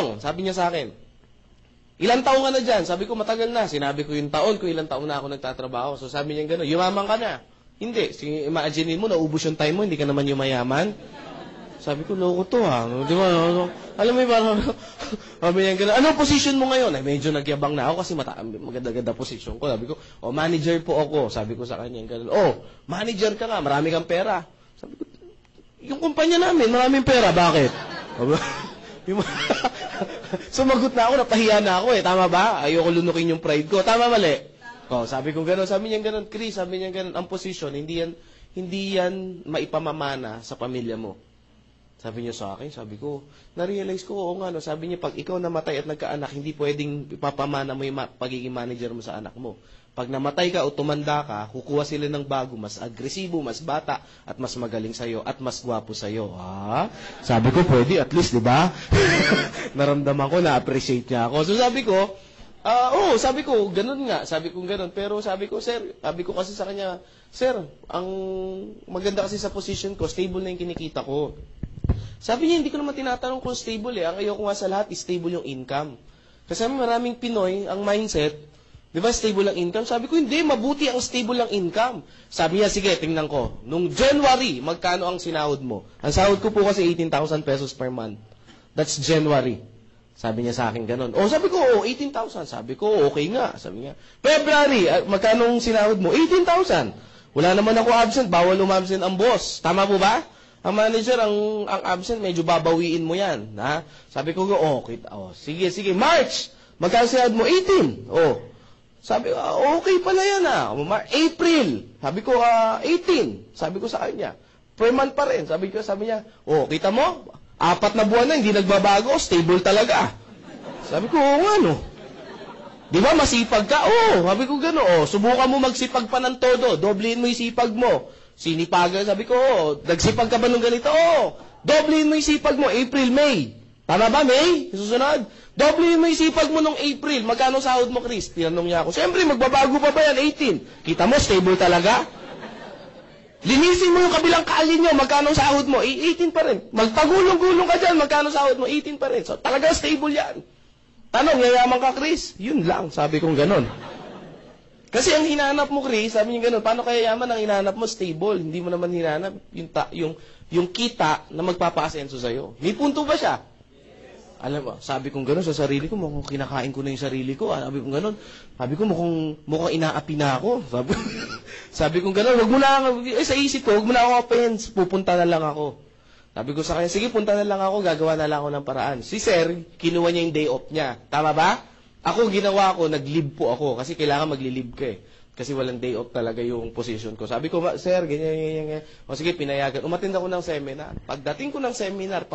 tanong, sabi niya sa akin, ilang taon ka na dyan? Sabi ko, matagal na. Sinabi ko yung taon ko, ilang taon na ako nagtatrabaho. So sabi niya gano'n, yumaman ka na. Hindi. Imagine mo, naubos yung time mo, hindi ka naman yumayaman. Sabi ko, loko to ha. Di ba? Alam mo yung parang, sabi niya gano'n, anong position mo ngayon? Ay, medyo nagyabang na ako kasi maganda-ganda position ko. Sabi ko, manager po ako. Sabi ko sa kanya gano'n, manager ka nga, marami kang pera. Sabi ko, yung kumpanya namin, maraming pera, bakit? Sumagot na ako, napahiya na ako eh. Tama ba? Ayoko lunukin yung pride ko. Tama, mali? Sabi ko gano'n. Sabi niya gano'n, Chris, sabi niya gano'n, ang posisyon, hindi yan maipamamana sa pamilya mo. Sabi niya sa akin, sabi ko, na-realize ko, oo nga, no, sabi niya, pag ikaw namatay at nagkaanak, hindi pwedeng ipapamana mo yung pagiging manager mo sa anak mo. Pag namatay ka o tumanda ka, kukuha sila ng bago, mas agresibo, mas bata, at mas magaling sa'yo, at mas gwapo sa'yo. Sabi ko, pwede, at least, di ba? Naramdaman ko, na-appreciate niya ako. So sabi ko, sabi ko, ganun nga. Sabi ko, ganun. Pero sabi ko, sir, sabi ko kasi sa kanya, sir, ang maganda kasi sa position ko, stable na yung kinikita ko. Sabi niya, hindi ko naman tinatanong kung stable eh. Ang ayoko nga sa lahat, stable yung income. Kasi maraming Pinoy, ang mindset, di ba, stable ang income? Sabi ko, hindi, mabuti ang stable ang income. Sabi niya, sige, tingnan ko. Nung January, magkano ang sinahod mo? Ang sahod ko po kasi 18,000 pesos per month. That's January. Sabi niya sa akin ganun. Sabi ko, 18,000. Sabi ko, okay nga. Sabi niya, February, magkano ang sinahod mo? 18,000. Wala naman ako absent, bawal umabsent ang boss. Tama po ba? Ang manager, ang absent, medyo babawiin mo yan. Ha? Sabi ko, sige, March, magkano sinahod mo? 18. Sabi ko, okay pala yan April. Sabi ko, 18. Sabi ko sa kanya, per month pa rin. Sabi niya, kita mo? 4 na buwan na, hindi nagbabago, stable talaga. Sabi ko, no. Di ba, masipag ka? Sabi ko gano'n. Subukan mo magsipag pa ng todo. Doblein mo yung sipag mo. Sinipagan, sabi ko, nagsipag ka ba nung ganito? Doblein mo yung sipag mo, April, May. Tama ba, May? Susunod? Doblein mo yung sipag mo nung April. Magkano sahod mo, Chris? Tinanong niya ako. Siyempre, magbabago pa ba yan? 18. Kita mo, stable talaga? Linisin mo yung kabilang kalin nyo. Magkano sahod mo? 18 pa rin. Magpagulong-gulong ka dyan. Magkano sahod mo? 18 pa rin. So, talaga stable yan. Tanong, yayaman ka, Chris? Yun lang. Sabi kong ganon. Kasi ang hinanap mo, Chris, sabi niya ganon, paano kaya yaman ang hinanap mo? Stable. Hindi mo naman hinanap yung kita na magpapaasenso sa'yo. May punto ba siya? Alam mo, sabi kong gano'n sa sarili ko, mukhang kinakain ko na yung sarili ko. Sabi kong gano'n. Sabi ko, mukhang inaapi na ako. Sabi kong gano'n, wag mo na, sa isip ko, wag mo na ako offense, pupunta na lang ako. Sabi ko sa kanya, sige, punta na lang ako, gagawa na lang ako ng paraan. Si Sir, kinuha niya yung day off niya. Tama ba? Ako, ginawa ko, nag-leave po ako, kasi kailangan mag-leave ka eh. Kasi walang day off talaga yung position ko. Sabi ko, sir, ganyan. Sige, pinayagan. Umattend ako ng seminar. Pagdating ko ng seminar,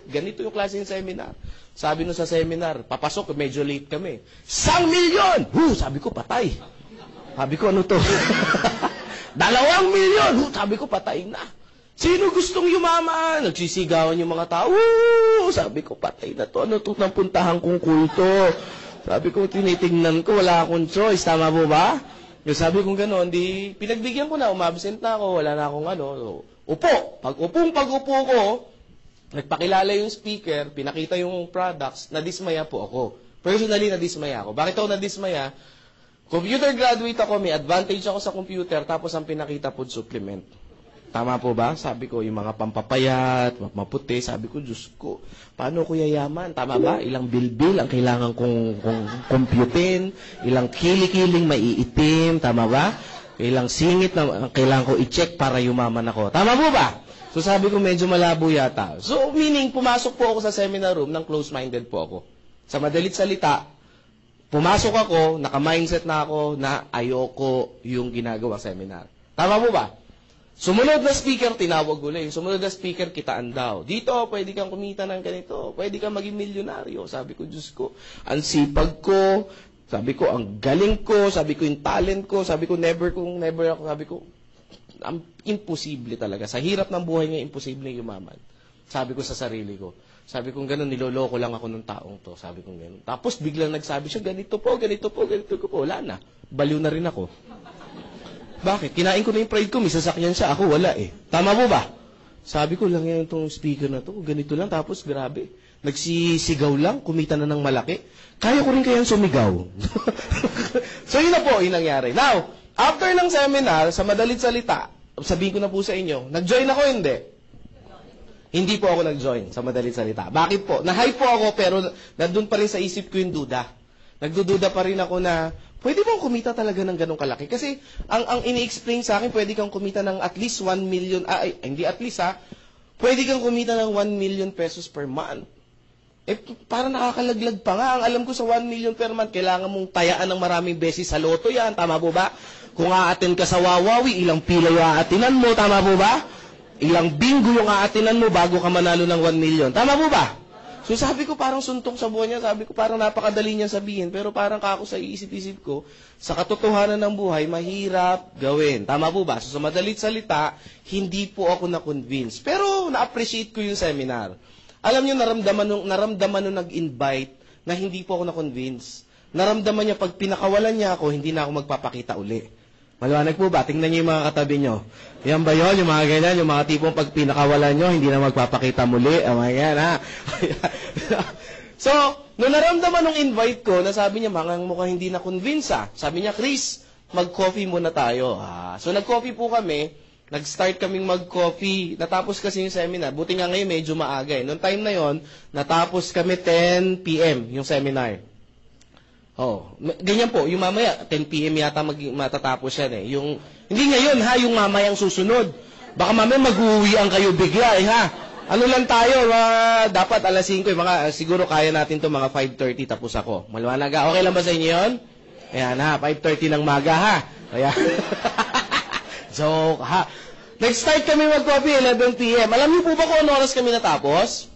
ganito yung klase ng seminar. Sabi nung sa seminar, papasok, medyo late kami. 1 milyon! Sabi ko, patay. Sabi ko, ano to? 2 milyon! Sabi ko, patay na. Sino gustong yumaman? Nagsisigawan yung mga tao. Sabi ko, patay na to. Ano to ng puntahan kong kulto? Sabi ko, tinitingnan ko, wala akong choice. Tama po ba? Yung sabi kong gano'n, pinagbigyan ko na, umabsent na ako, wala na akong upo. Pag-upo ko, nagpakilala yung speaker, pinakita yung products, nadismaya po ako. Personally, nadismaya ako. Bakit ako nadismaya? Computer graduate ako, may advantage ako sa computer, tapos ang pinakita po, supplement. Tama po ba? Sabi ko, yung mga pampapayat, maputi, sabi ko, Diyos ko, paano ko yayaman? Tama ba? Ilang bilbil ang kailangan kong computein, ilang kili-kiling maiitim, tama ba? Ilang singit na kailangan ko i-check para yumaman ako. Tama po ba? So sabi ko, medyo malabo yata. So meaning, pumasok po ako sa seminar room ng close-minded po ako. Sa madalit salita, pumasok ako, naka-mindset na ako na ayoko yung ginagawa seminar. Tama po ba? Sumunod na speaker, tinawag ulit. Yung sumunod na speaker, kitaan daw. Dito, pwede kang kumita ng ganito. Pwede kang maging milyonaryo. Sabi ko, Diyos ko, ang sipag ko. Sabi ko, ang galing ko. Sabi ko, yung talent ko. Sabi ko, never ako. Sabi ko, imposible talaga. Sa hirap ng buhay nga, imposible yumaman. Sabi ko sa sarili ko. Sabi ko, gano'n, niloloko lang ako ng taong to. Sabi ko, gano'n. Tapos, biglang nagsabi siya, ganito po. Wala na. Baliw na rin ako. Bakit? Kinain ko na yung pride ko, may sasakyan siya, ako wala eh. Tama po ba? Sabi ko lang yan itong speaker na to, ganito lang, tapos grabe. nagsisigaw lang, kumita na ng malaki. Kaya ko rin kayang sumigaw. So, yun na po yung nangyari. Now, after ng seminar, sa madalit salita, sabihin ko na po sa inyo, nag-join ako, hindi? Hindi po ako nag-join sa madalit salita. Bakit po? Na-hype po ako, pero nandun pa rin sa isip ko yung duda. Nagdududa pa rin ako na, pwede bang kumita talaga ng ganong kalaki? Kasi, ang ini-explain sa akin, pwede kang kumita ng at least 1 million, hindi at least pwede kang kumita ng 1 million pesos per month. Parang nakakalaglag pa nga. Ang alam ko sa 1 million per month, kailangan mong tayaan ng maraming beses sa loto yan. Tama po ba? Kung aatin ka sa Wawawi, ilang pila yung aatinan mo. Tama po ba? Ilang bingo yung aatinan mo bago ka manalo ng 1 million. Tama po ba? So sabi ko parang suntok sa buhay niya. Sabi ko parang napakadali niya sabihin. Pero parang kako sa iisip-isip ko, sa katotohanan ng buhay, mahirap gawin. Tama po ba? So sa madalit salita, hindi po ako na-convince. Pero na-appreciate ko yung seminar. Alam niyo, naramdaman nung nag-invite na hindi po ako na-convince. Naramdaman niya, pag pinakawalan niya ako, hindi na ako magpapakita uli. Maliwanag po ba? Tingnan niyo yung mga katabi niyo. Yan ba yun? Yung mga ganyan, yung mga tipong pag pinakawalan niyo, hindi na magpapakita muli. O mga yan, ha? So, nung naramdaman nung invite ko, na sabi niya, mukhang hindi na-convince, Sabi niya, Chris, mag-coffee muna tayo. So, nag-coffee po kami. Nag-start kaming mag-coffee. Natapos kasi yung seminar. Buti nga ngayon medyo maaga eh. Noong time na yon, natapos kami 10 p.m. yung seminar. Ganyan po. Yung mamaya, 10 p.m. yata matatapos yan eh. Hindi ngayon yung mamayang susunod. Baka mamaya mag-uwian kayo bigla eh Ano lang tayo, dapat alas 5 siguro kaya natin to mga 5:30 tapos ako. Maliwanag okay lang ba sa inyo yun? Ayan 5:30 ng maga Ayan. Joke, Nag-start kami mag-coffee, 11 p.m. Alam niyo po ba kung ano oras kami natapos?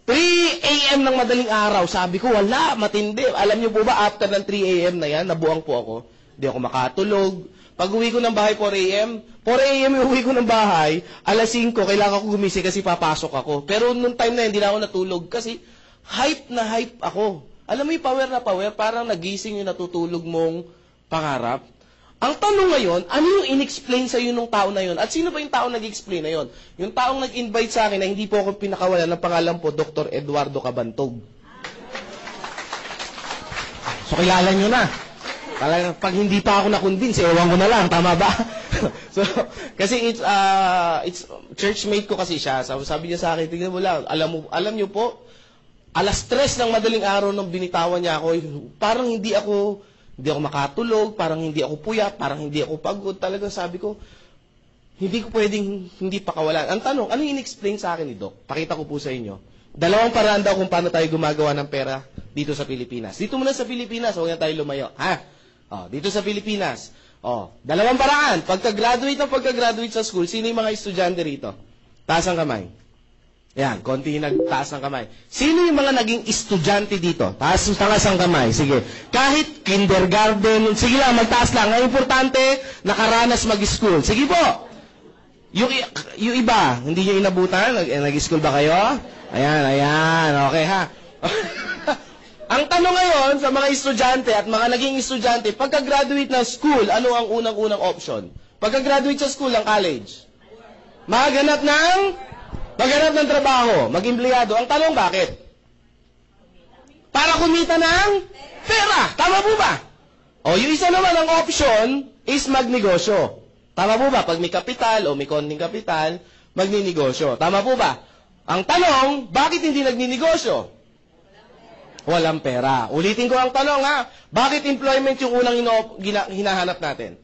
3 a.m. ng madaling araw. Sabi ko, wala, matindi. Alam niyo po ba, after ng 3 a.m. na yan, nabuang po ako. Hindi ako makatulog. Pag uwi ko ng bahay, 4 a.m. 4 a.m. yung uwi ko ng bahay, alas 5, kailangan ko gumising kasi papasok ako. Pero nung time na yun, hindi na ako natulog kasi hype na hype ako. Alam mo yung power na power, parang nagising yung natutulog mong pangarap. Ang tanong ngayon, ano yung in-explain sa'yo nung tao na yun? At sino ba yung tao nag-explain na yun? Yung taong nag-invite sa akin na hindi po ako pinakawalan ng pangalan po, Dr. Eduardo Cabantog. So, kilala nyo na. Talagang pag hindi pa ako na-convince, ewan ko na lang, tama ba? So, kasi it's churchmate ko kasi siya. Sabi niya sa akin, tignan mo lang, alam niyo po, alas 3 ng madaling araw nung binitawan niya ako, parang hindi ako makatulog, parang hindi ako puyat, parang hindi ako pagod. Talagang sabi ko, hindi ko pwedeng hindi pakawalan. Ang tanong, ano yung in-explain sa akin ni Doc? Pakita ko po sa inyo. Dalawang paraan daw kung paano tayo gumagawa ng pera dito sa Pilipinas. Dito muna sa Pilipinas, huwag na tayo lumayo. Dito sa Pilipinas. Dalawang paraan. Pagka-graduate sa school, sino yung mga estudyante rito? Taas ang kamay. Yan, konti nagtaas ng kamay. Sino yung mga naging estudyante dito? Taas ang kamay. Sige. Kahit kindergarten, sige lang, magtaas lang. Ang importante, nakaranas mag-school. Sige po. Yung iba, hindi nyo inabutan? Nag-school ba kayo? Ayan. Okay Ang tanong ngayon sa mga estudyante at mga naging estudyante, pagka-graduate ng school, ano ang unang-unang option? Pagka-graduate sa school, ang college? Maghanap ng trabaho, mag-empleyado. Ang tanong, bakit? Para kumita ng pera. Tama po ba? Yung isa naman ang option is magnegosyo. Tama po ba? Pag may kapital o may konting kapital, magninegosyo. Tama po ba? Ang tanong, bakit hindi nagninegosyo? Walang pera. Ulitin ko ang tanong bakit employment yung unang hinahanap natin?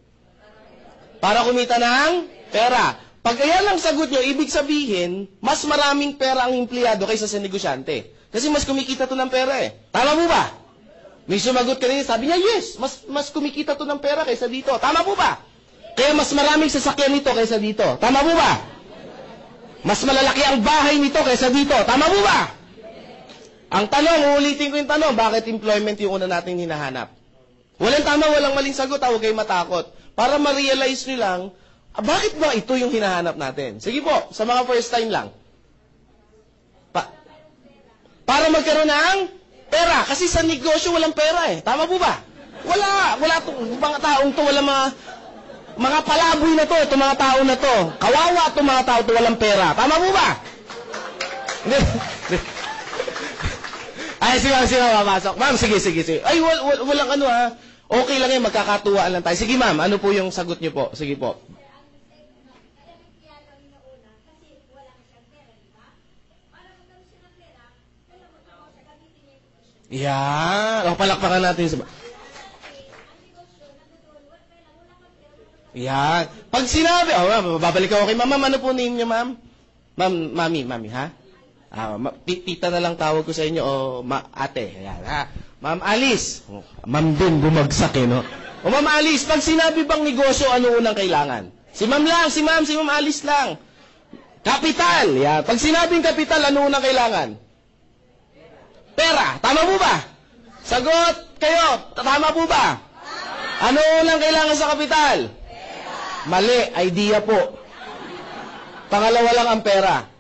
Para kumita ng pera. Pag yan ang sagot nyo, ibig sabihin, mas maraming pera ang empleyado kaysa sa negosyante. Kasi mas kumikita to ng pera eh. Tama po ba? May sumagot kanina, sabi niya, yes, mas kumikita to ng pera kaysa dito. Tama po ba? Kaya mas maraming sasakyan nito kaysa dito. Tama po ba? Mas malalaki ang bahay nito kaysa dito. Tama po ba? Ang tanong, uulitin ko yung tanong, bakit employment yung una nating hinahanap? Walang tama, walang maling sagot, huwag kayong matakot. Para ma-realize nyo lang, bakit ba ito yung hinahanap natin? Sige po, sa mga first time lang. Para magkaroon ng pera. Kasi sa negosyo walang pera eh. Tama po ba? Wala itong mga taong to, mga palaboy na to, itong mga tao na to. Kawawa itong mga tao to, walang pera. Tama po ba? Ay, si ma'am papasok. Ma'am, sige. Ay, walang ano ha. Okay lang yan, magkakatuwaan lang tayo. Sige ma'am, ano po yung sagot niyo po? Sige po. Yan. O, palakpakan natin sa... Yan. Pag sinabi, babalik ako kay ma'am. Ma'am, ano po name niyo, ma'am? Mami, ha? Tita na lang tawag ko sa inyo, o ate. Yan, ha? Ma'am Alice. Ma'am din, bumagsak no? O Ma'am Alice, pag sinabi bang negosyo, ano unang kailangan? Si ma'am lang, si ma'am Alice lang. Kapital. Yan. Pag sinabing kapital, ano unang kailangan? Pera. Tama po ba? Sagot kayo. Tama po ba? Ano unang kailangan sa kapital? Mali. Idea po. Pangalawa lang ang pera.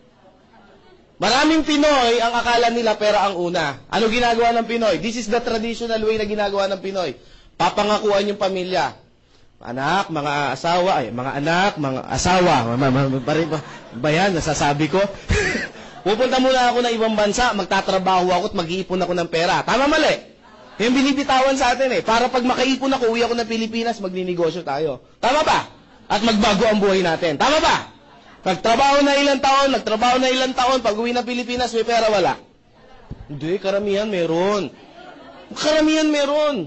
Maraming Pinoy, ang akala nila pera ang una. Ano ginagawa ng Pinoy? This is the traditional way na ginagawa ng Pinoy. Papangakuan yung pamilya. Anak, mga asawa, mga anak, mga asawa. Ba yan, nasasabi ko? Pupunta muna ako ng ibang bansa, magtatrabaho ako at mag-iipon ako ng pera. Tama, mali? Yung binibitawan sa atin para pag makaipon ako, uwi ako ng Pilipinas, magninegosyo tayo. Tama ba? At magbago ang buhay natin. Tama ba? Nagtrabaho na ilang taon, pag uwi ng Pilipinas, may pera, wala. Hindi, karamihan meron. Karamihan meron.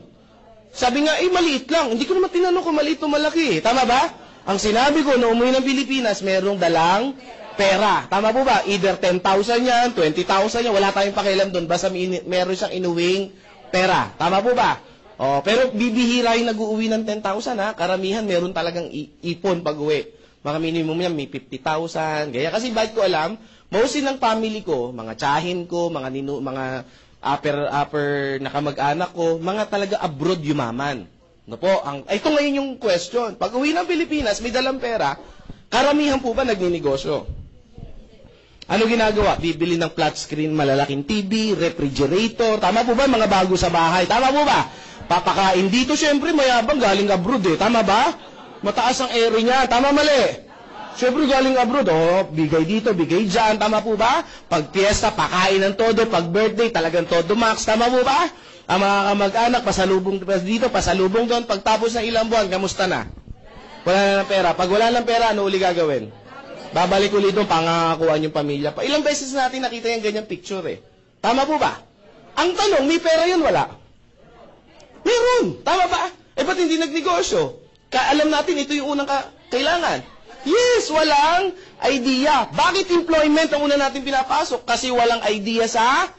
Sabi nga, maliit lang. Hindi ko naman tinanong kung maliit o malaki. Tama ba? Ang sinabi ko, na umuwi ng Pilipinas, merong dalang pera. Tama po ba? Either 10,000 yan, 20,000 yan, wala tayong pakialam doon. Basta meron siyang inuwing pera. Tama po ba? Pero bibihira yung nag-uuwi ng 10,000 ha. Karamihan meron talagang ipon pag uwi. Mga minimum yan, may 50,000. Gaya kasi bakit ko alam, mostly ng family ko, mga tsahin ko, mga upper na kamag-anak ko, mga talaga abroad yumaman. No po, ito ngayon yung question. Pag uwi ng Pilipinas, may dalang pera, karamihan po ba nagninegosyo? Ano ginagawa? Bibili ng flat screen, malalaking TV, refrigerator. Tama po ba? Mga bago sa bahay. Tama po ba? Papakain dito, syempre, mayabang galing abroad Tama ba? Mataas ang ere niya. Tama, mali? Syempre, galing abroad. Bigay dito, bigay dyan. Tama po ba? Pag piyesta, pakain ng todo. Pag birthday, talagang todo max. Tama po ba? Ang mga kamag-anak, pasalubong dito, pasalubong doon. Pagtapos ng ilang buwan, kamusta na? Wala na ng pera. Pag wala ng pera, ano uli gagawin? Babalik ulit doon, pangangakuan yung pamilya. Ilang beses natin nakita yung ganyang picture Tama po ba? Ang tanong, may pera yun, wala? Meron! Tama ba? Ba't hindi nagnegosyo? Alam natin, ito yung unang kailangan. Yes, walang idea. Bakit employment ang una natin pinapasok? Kasi walang idea sa...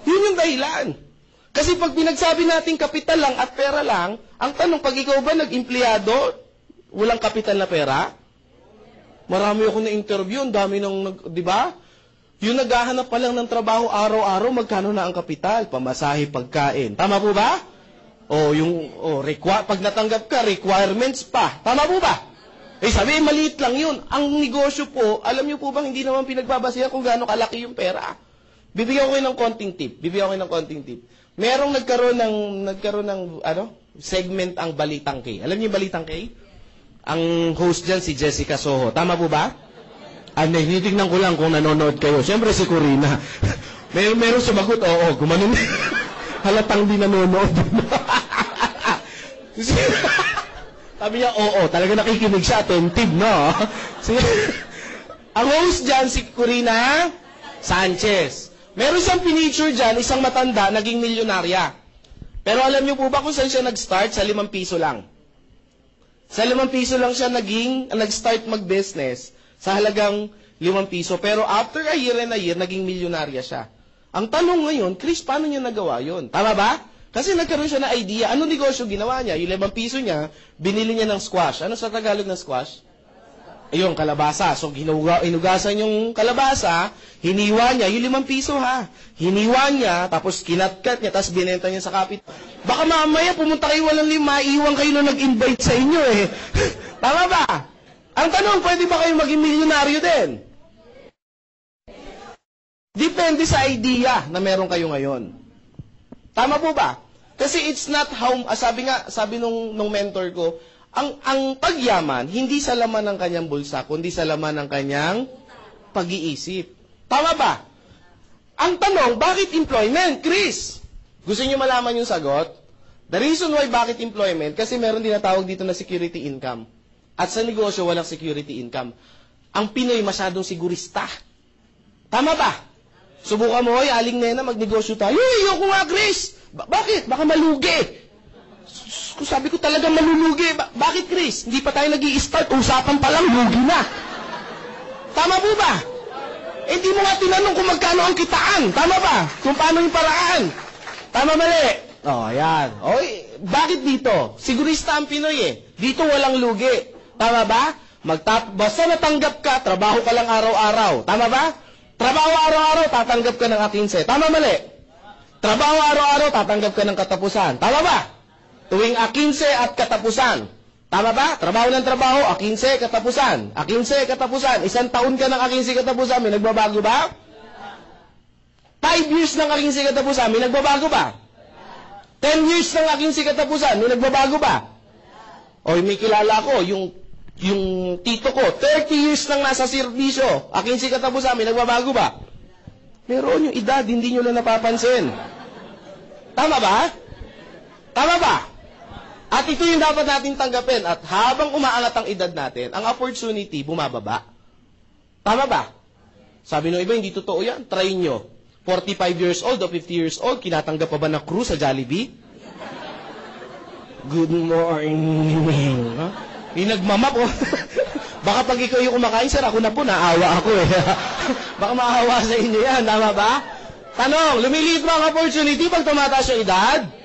Yun yung dahilan. Kasi pag pinagsabi natin kapital lang at pera lang, ang tanong, pag ikaw ba nag-empleyado, walang kapital na pera? Marami ako na-interview, ang dami di ba? Yung naghahanap pa lang ng trabaho araw-araw, magkano na ang kapital? Pamasahe, pagkain. Tama po ba? Pag natanggap ka, requirements pa. Tama po ba? Sabi, maliit lang yun. Ang negosyo po, alam niyo po bang hindi naman pinagbabasihan kung gaano kalaki yung pera? Bibigyan ko kayo ng konting tip. Merong nagkaroon ng segment ang Balitang K. Alam niyo yung Balitang K? Ang host dyan, si Jessica Soho. Tama po ba? Hinitignan ko lang kung nanonood kayo. Siyempre si Corina. Meron sumagot, oo, gumanon. Halatang di nanonood. Sabi niya, oo, talaga nakikinig siya, attentive, no? Ang host dyan, si Corina Sanchez. Meron siyang pinicture dyan, isang matanda, naging milyonarya. Pero alam niyo po ba kung saan siya nag-start? Sa 5 piso lang. Sa 5 piso lang siya nag-start mag-business sa halagang 5 piso. Pero after a year and a year, naging milyonarya siya. Ang tanong ngayon, Chris, paano niya nagawa yun? Tama ba? Kasi nagkaroon siya ng idea. Ano negosyo ginawa niya? Yung 5 piso niya, binili niya ng squash. Ano sa Tagalog ng squash? Ayun, kalabasa. So, hinugasan yung kalabasa, hiniwa niya, yung 5 piso hiniwa niya, tapos kinatkat niya, tapos binenta niya sa kapit. Baka mamaya pumunta kayo walang maiiwan kayo na nag-invite sa inyo Tama ba? Ang tanong, pwede ba kayo maging milyonaryo din? Depende sa idea na meron kayo ngayon. Tama po ba? Kasi it's not how, sabi nung mentor ko, ang pagyaman, hindi sa laman ng kanyang bulsa, kundi sa laman ng kanyang pag-iisip. Tama ba? Ang tanong, bakit employment? Chris, gusto niyo malaman yung sagot? The reason why bakit employment, kasi meron tinatawag dito na security income. At sa negosyo, walang security income. Ang Pinoy masyadong sigurista. Tama ba? Subukan mo, aling nena, magnegosyo tayo. Ayoko nga, Chris! Bakit? Baka malugi. Sabi ko talaga malulugi. Bakit, Chris? Hindi pa tayo nag-i-start. Usapan pa lang, lugi na. Tama po ba? Hindi mo nga tinanong kung magkano ang kitaan. Tama ba? Kung paano yung paraan. Tama mali. Yan. Bakit dito? Sigurista ang Pinoy eh. Dito walang lugi. Tama ba? Basta natanggap ka, trabaho ka lang araw-araw. Tama ba? Trabaho araw-araw, tatanggap ka ng A15. Tama mali? Trabaho araw-araw, tatanggap ka ng katapusan. Tama ba? Tuwing A15 at katapusan. Tama ba? Trabaho ng trabaho, A15, katapusan. A15, katapusan. 1 taon ka ng A15 katapusan, may nagbabago ba? 5 years ng A15 katapusan, may nagbabago ba? 10 years ng A15 katapusan, may nagbabago ba? May kilala ko, yung tito ko, 30 years nang nasa serbisyo, A15 katapusan, may nagbabago ba? Meron yung edad, hindi nyo lang napapansin. Tama ba? Tama ba? At ito yung dapat natin tanggapin. At habang umaangat ang edad natin, ang opportunity bumababa. Tama ba? Sabi ng iba, hindi totoo yan. Try nyo. 45 years old o 50 years old, kinatanggap pa ba na crew sa Jollibee? Good morning. Yung nagmamap, baka pag ikaw yung kumakain, sir, ako na po, naawa ako eh. Baka maawa sa inyo yan, tama ba? Tanong, lumiliit ba ang opportunity pag tumataas yung edad?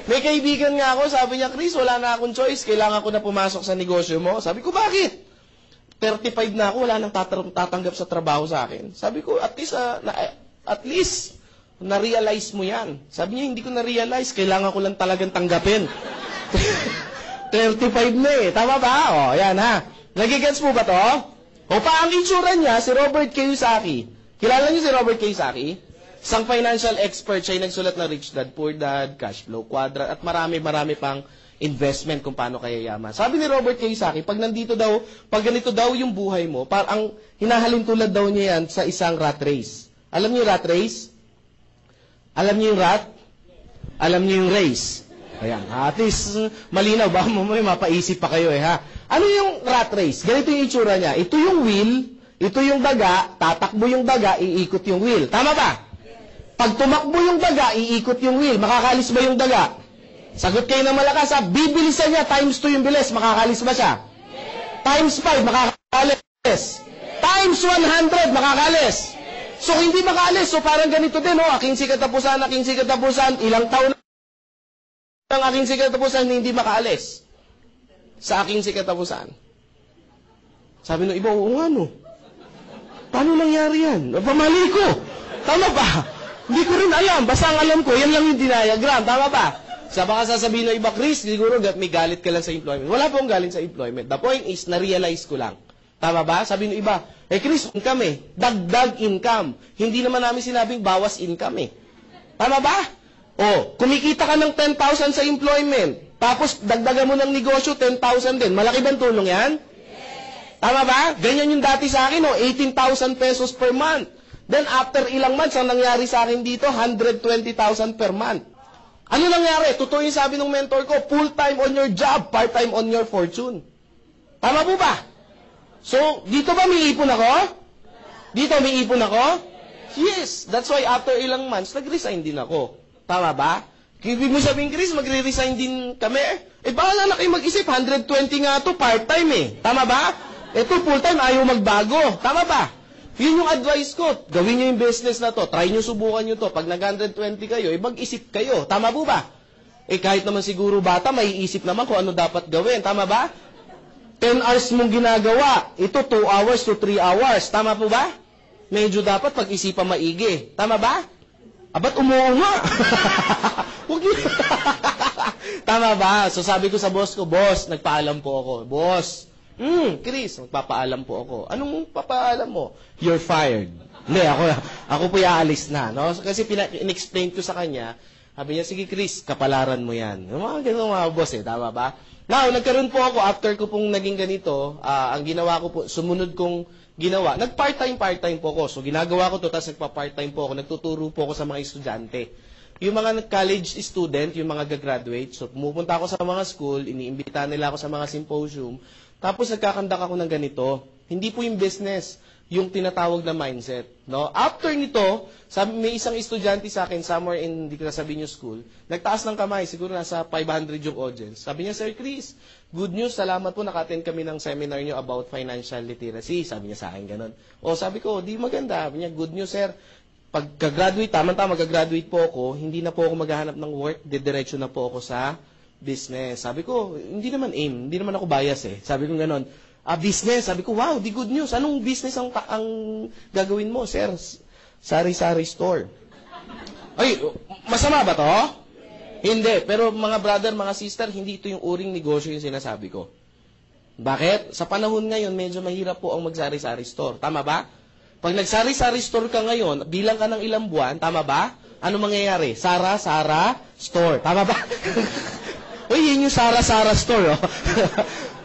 May kaibigan nga ako, sabi niya, Chris, wala na akong choice, kailangan ko na pumasok sa negosyo mo. Sabi ko, bakit? 35 na ako, wala nang tatanggap sa trabaho sa akin. Sabi ko, at least, na-realize mo yan. Sabi niya, hindi ko na-realize, kailangan ko lang talagang tanggapin. 35 na eh, tama ba? Yan ha. Nagigets mo ba to? Ang itsura niya, si Robert Kiyosaki. Kilala niyo si Robert Kiyosaki? Isang financial expert, siya yung nagsulat na Rich Dad, Poor Dad, Cash Flow Quadrant, at marami pang investment kung paano kaya yaman. Sabi ni Robert Kiyosaki, pag ganito daw yung buhay mo, ang hinahalin tulad daw niya yan sa isang rat race. Alam niyo yung rat race? Alam niyo yung rat? Alam niyo yung race? Ayan, at least malinaw, baka may mapaisip pa kayo eh ha. Ano yung rat race? Ganito yung itsura niya. Ito yung wheel, ito yung daga, tatakbo yung daga, iikot yung wheel. Tama ba? Pag tumakbo yung daga, iikot yung wheel. Makakalis ba yung daga? Sagot kayo na malakas ha. Bibilisan niya, times 2 yung bilis. Makakalis ba siya? Times 5, makakalis. Times 100, makakalis. So, hindi makaalis. So, parang ganito din, aking katapusan, ilang taon ang aking katapusan, hindi makaalis. Sa aking katapusan. Sabi ng iba, oo nga, no. Paano nangyari yan? Pamali ko. Tama ba? Hindi ko rin alam. Basta ang alam ko, yan lang yung diagram. Tama ba? Baka sasabihin ng iba, Chris, siguro may galit ka lang sa employment. Wala pong galit sa employment. The point is, na-realize ko lang. Tama ba? Sabi ng iba, Chris, income eh. Dagdag income. Hindi naman namin sinabing bawas income eh. Tama ba? Kumikita ka ng 10,000 sa employment. Tapos, dagdagan mo ng negosyo, 10,000 din. Malaki bang tulong yan? Tama ba? Ganyan yung dati sa akin, 18,000 pesos per month. Then, after ilang months, ang nangyari sa akin dito, 120,000 per month. Ano nangyari? Totoo yung sabi ng mentor ko, full-time on your job, part-time on your fortune. Tama po ba? So, dito ba may ipon ako? Dito may ipon ako? Yes. That's why after ilang months, nag-resign din ako. Tama ba? Ibig mo sabihin, Chris, magre-resign din kami? Bahala na kayo mag-isip, 120 nga to part-time eh. Tama ba? Ito, full-time, ayaw magbago. Tama ba? Yun yung advice ko. Gawin nyo yung business na to. Try nyo, subukan nyo to. Pag nag-120 kayo, mag-isip kayo. Tama po ba? Kahit naman siguro bata, may isip naman kung ano dapat gawin. Tama ba? 10 hours mong ginagawa. Ito, 2 hours to 3 hours. Tama po ba? Medyo dapat pag-isipan maigi. Tama ba? Ba't umuunga? Huwag yun. Tama ba? So sabi ko sa boss ko, boss, nagpaalam po ako. Boss, Chris, magpapaalam po ako. Anong papaalam mo? You're fired. Hindi, ako po iaalis na. No? Kasi in-explain ko sa kanya, sabi niya, sige Chris, kapalaran mo yan. Yung mga ganito mga boss tama ba? Now, nagkaroon po ako, after ko pong naging ganito, ang ginawa ko po, sumunod kong ginawa, nag-part-time po ako. So, ginagawa ko to, tapos nagpa-part-time po ako, nagtuturo po ako sa mga estudyante. Yung mga college student, yung mga gagraduate, so pumupunta ako sa mga school, iniimbita nila ako sa mga symposium, tapos nagkakandak ako ng ganito. Hindi po yung business, yung tinatawag na mindset. No? After nito, may isang estudyante sa akin, somewhere in, hindi ko nasabihin yung school, nagtaas ng kamay, siguro nasa 500 yung audience. Sabi niya, Sir Chris, good news, salamat po, naka-attend kami ng seminar niyo about financial literacy. Sabi niya sa akin ganun. O sabi ko, di maganda. Sabi niya, good news, sir. Pagka-graduate, tama-tama, mag-graduate po ako, hindi na po ako maghahanap ng work, didiretso na po ako sa business. Sabi ko, hindi naman aim, hindi naman ako bias eh. Sabi ko gano'n, business. Sabi ko, wow, di good news. Anong business ang gagawin mo, sir? Sari-sari store. Ay, masama ba to? Hindi. Pero mga brother, mga sister, hindi ito yung uring negosyo yung sinasabi ko. Bakit? Sa panahon ngayon, medyo mahirap po ang magsari-sari store. Tama ba? Pag nagsari-sari store ka ngayon, bilang ka ng ilang buwan, tama ba? Ano mangyayari? Sara store. Tama ba? Uy, yun yung Sara store, oh.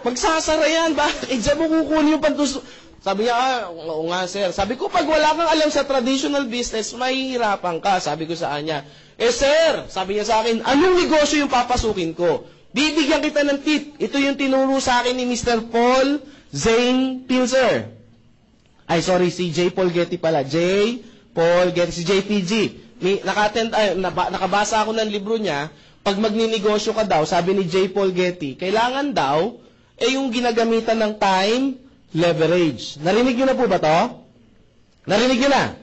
Magsasara yan. Bakit? Diyan mo kukunin yung pantus... Sabi niya, oo nga, sir. Sabi ko, pag wala kang alam sa traditional business, mahihirapan ka. Sabi ko sa kanya, sir, sabi niya sa akin, anong negosyo yung papasukin ko? Bibigyan kita ng tip. Ito yung tinuro sa akin ni Mr. Paul Zane Pilzer. Ay, sorry, si J. Paul Getty pala. J. Paul Getty, si JPG. Nakabasa ako ng libro niya, pag magninegosyo ka daw, sabi ni J. Paul Getty, kailangan daw, yung ginagamitan ng time leverage. Narinig niyo na po ba to? Narinig niyo na?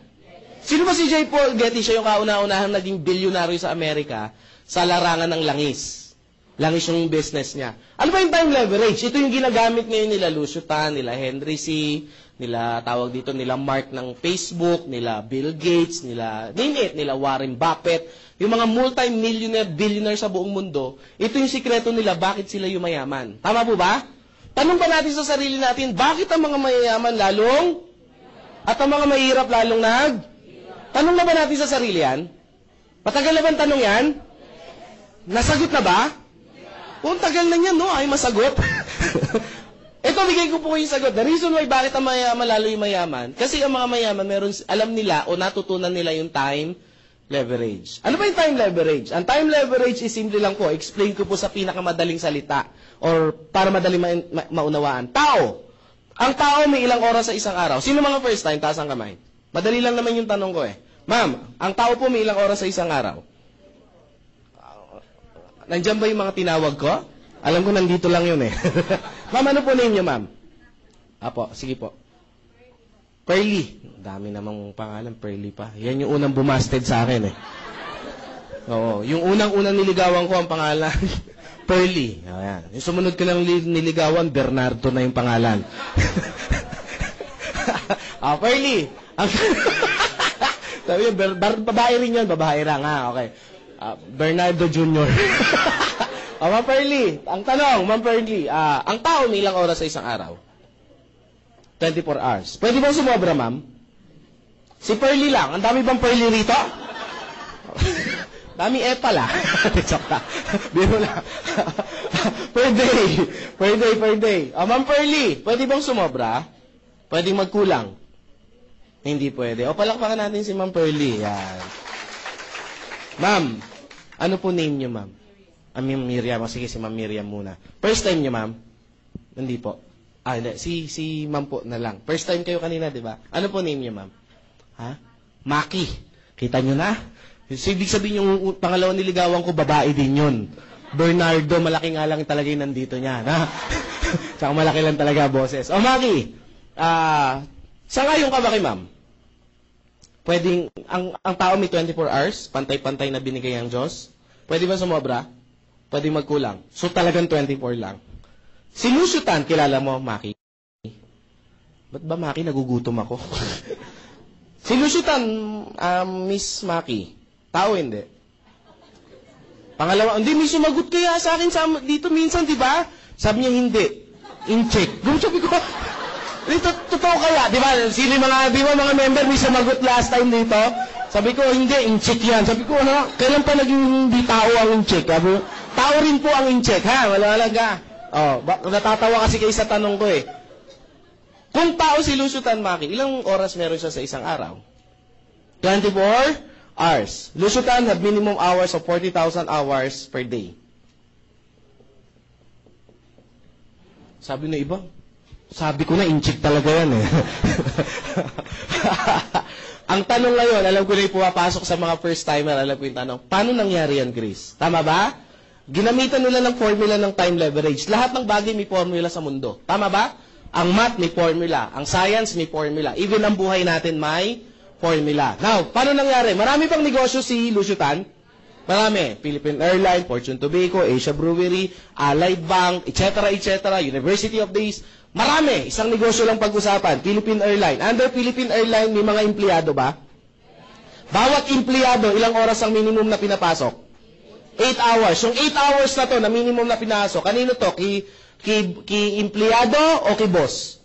Sino ba si J. Paul Getty? Siya yung kauna-unahang naging bilyonaryo sa Amerika sa larangan ng langis. Langis yung business niya. Ano ba yung time leverage? Ito yung ginagamit ngayon nila Lucio Tan, nila Henry C., nila tawag dito, nila Mark ng Facebook, nila Bill Gates, nila name it, nila Warren Buffett, yung mga multi-millionaire, billionaire sa buong mundo, ito yung sikreto nila, bakit sila yumayaman. Tama po ba? Tanong ba natin sa sarili natin, bakit ang mga mayayaman lalong at ang mga mahirap lalong Tanong na ba natin sa sarili yan? Matagal na ba ang tanong yan? Nasagot na ba? Kung tagal na yan, no, ay masagot. Ito, bigay ko po yung sagot. The reason why bakit ang mayaman lalo yung mayaman, kasi ang mga mayaman, alam nila o natutunan nila yung time leverage. Ano ba yung time leverage? Ang time leverage is simple lang po. Explain ko po sa pinakamadaling salita or para madaling maunawaan. Tao. Ang tao may ilang oras sa isang araw. Sino mga first time? Taas ang kamay. Madali lang naman yung tanong ko eh. Ma'am, ang tao po may ilang oras sa isang araw. Nandiyan ba yung mga tinawag ko? Alam ko nandito lang yun eh. Ma'am, ano po name niyo, ma'am? Apo, sige po. Pearly. Dami namang pangalan, Pearly pa. Yan yung unang bumasted sa akin eh. Oo, yung unang-unang niligawan ko ang pangalan, Pearly. Ayan. Yung sumunod ko lang niligawan, Bernardo na yung pangalan. Pearly. Sabi yun, babae rin yun, babae lang. Okay. Bernardo Jr. Ma'am Pearly, ang tanong, Ma'am Pearly, ang tao may ilang oras sa isang araw? 24 hours. Pwede bang sumobra, ma'am? Si Pearly lang. Ang dami bang Pearly rito? Dami pala. Joke na. Biro na. Per day. Ma'am Pearly, pwede bang sumobra? Pwede magkulang? Hindi pwede. O, palakpakan natin si Ma'am Pearly. Yan. Ma'am, ano po name niyo, ma'am? Miriam. Sige, si Ma'am Miriam muna. First time niyo, ma'am? Hindi po. Hindi. Si ma'am po na lang. First time kayo kanina, di ba? Ano po name niyo, ma'am? Ha? Maki. Kita niyo na? So, ibig sabihin yung pangalawang niligawan ko, babae din yun. Bernardo, malaki nga lang talaga yung nandito niya. Ha? Saka malaki lang talaga, boses. O, Maki, sangayon ka ba kay ma'am? Pwedeng, ang tao may 24 hours, pantay-pantay na binigay ang Diyos. Pwede ba sumobra? Pwede magkulang. So, talagang 24 lang. Si Lucio Tan, kilala mo, Maki? Ba't ba, Maki, nagugutom ako? Si Lucio Tan, Miss Maki, tao hindi? Pangalawa, hindi, may sumagot kaya sa akin dito minsan, di ba? Sabi niya, hindi. In-check. Sabi ko, totoo kaya, di ba? Sino mga member, may sumagot last time dito? Sabi ko, hindi, in-check yan. Sabi ko, kailan pa naging hindi tao ang in-check? Sabi ko, tao rin po ang in-check, ha? Wala ka. Natatawa kasi kayo sa tanong ko eh. Kung tao si Lusutan Maki, ilang oras meron siya sa isang araw? 24 hours. Lusutan have minimum hours of 40,000 hours per day. Sabi na iba, sabi ko na, inchik talaga yan eh. Ang tanong ngayon, alam ko na yung pumapasok sa mga first-timer, alam ko yung tanong, paano nangyari yan, Chris? Tama ba? Ginamitan nila ng formula ng time leverage. Lahat ng bagay may formula sa mundo. Tama ba? Ang math may formula. Ang science may formula. Even ang buhay natin may formula. Now, paano nangyari? Marami bang negosyo si Lusutan? Marami. Philippine Airlines, Fortune Tobacco, Asia Brewery, Allied Bank, etc., etc., University of the East. Marami. Isang negosyo lang pag-usapan. Philippine Airlines. Under Philippine Airlines, may mga empleyado ba? Bawat empleyado, ilang oras ang minimum na pinapasok? 8 hours. Yung 8 hours na to, na minimum na pinasok, kanino to? Ki empleyado o ki boss?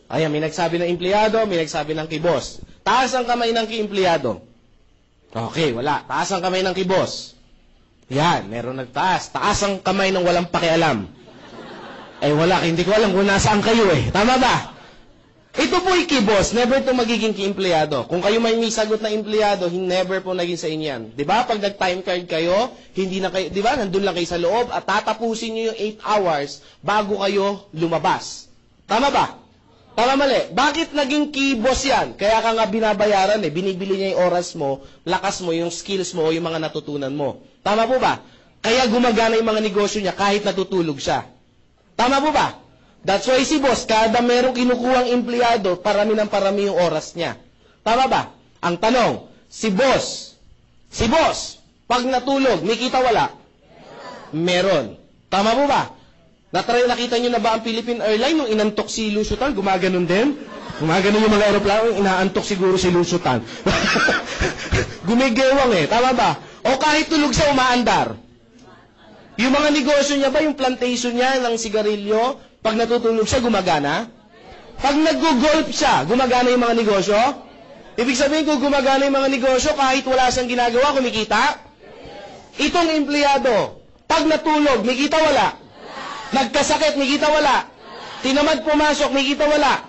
Ayan, may nagsabi ng empleyado, may nagsabi ng ki boss. Taas ang kamay ng ki empleyado. Okay, wala. Taas ang kamay ng ki boss. Yan, meron nagtaas. Taas ang kamay ng walang pakialam. Ay wala, hindi ko alam kung nasaan kayo eh. Tama ba? Ito po ki boss, never to magiging ki empleyado. Kung kayo may sagot na empleyado, never po naging sa inyo yan. 'Di ba? Pag nag-time card kayo, hindi na kayo, 'di ba? Nandun lang kayo sa loob at tatapusin niyo yung 8 hours bago kayo lumabas. Tama ba? Tama mali. Bakit naging ki boss yan? Kaya ka nga binabayaran eh. Binibili niya yung oras mo, lakas mo, yung skills mo, yung mga natutunan mo. Tama po ba? Kaya gumagana yung mga negosyo niya kahit natutulog siya. Tama po ba? That's why si boss, kada merong kinukuhang empleyado, parami ng parami yung oras niya. Tama ba? Ang tanong, si boss, pag natulog, may kita wala? Meron. Tama po ba? Nakita nyo na ba ang Philippine Airlines nung inantok si Lusutan? Gumaganon din? Gumaganon yung mga aeroplano, inaantok siguro si Lusutan. Gumigewang eh. Tama ba? O kahit tulog siya, umaandar. Yung mga negosyo niya ba, yung plantation niya ng sigarilyo, pag natutulog siya, gumagana? Pag nag-golf siya, gumagana yung mga negosyo? Ibig sabihin, kung gumagana yung mga negosyo, kahit wala siyang ginagawa, kumikita? Itong empleyado, pag natulog, may kita wala? Nagkasakit, may kita wala? Tinamad pumasok, may kita wala?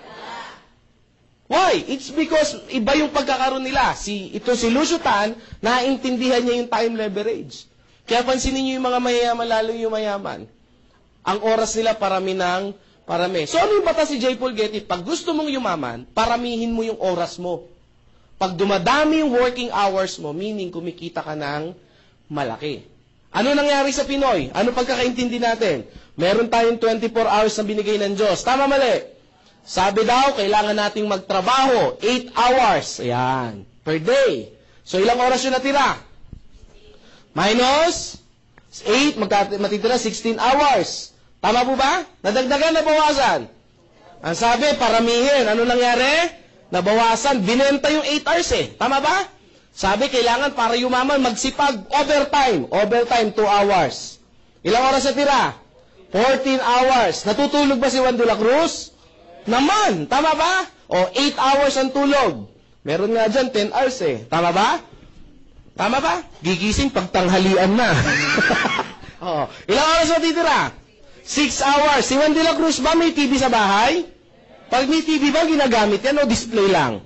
Why? It's because iba yung pagkakaroon nila. Ito si Lusutan, naintindihan niya yung time leverage. Kaya pansinin niyo yung mga mayayaman, lalo yung mayaman. Ang oras nila parami. So ano yung bata si J. Paul Getty? Pag gusto mong yumaman, paramihin mo yung oras mo. Pag dumadami yung working hours mo, meaning kumikita ka ng malaki. Ano nangyari sa Pinoy? Ano pagkakaintindi natin? Meron tayong 24 hours na binigay ng Diyos. Tama mali? Sabi daw, kailangan nating magtrabaho 8 hours. Ayan. Per day. So ilang oras yun natira? Minus 8, matitira 16 hours. Tama po ba? Nadagdagan, nabawasan. Ang sabi, paramihin. Ano nangyari? Nabawasan. Binenta yung 8 hours eh. Tama ba? Sabi, kailangan para yumaman, magsipag overtime. Overtime, 2 hours. Ilang oras na tira? 14 hours. Natutulog ba si Juan de la Cruz? Naman. Tama ba? O, 8 hours ang tulog. Meron nga dyan, 10 hours eh. Tama ba? Tama ba? Gigising pagtanghalian na. Oh, ilang oras na titira? 6 hours. Si Juan de la Cruz ba may TV sa bahay? Pag may TV ba, ginagamit yan o display lang?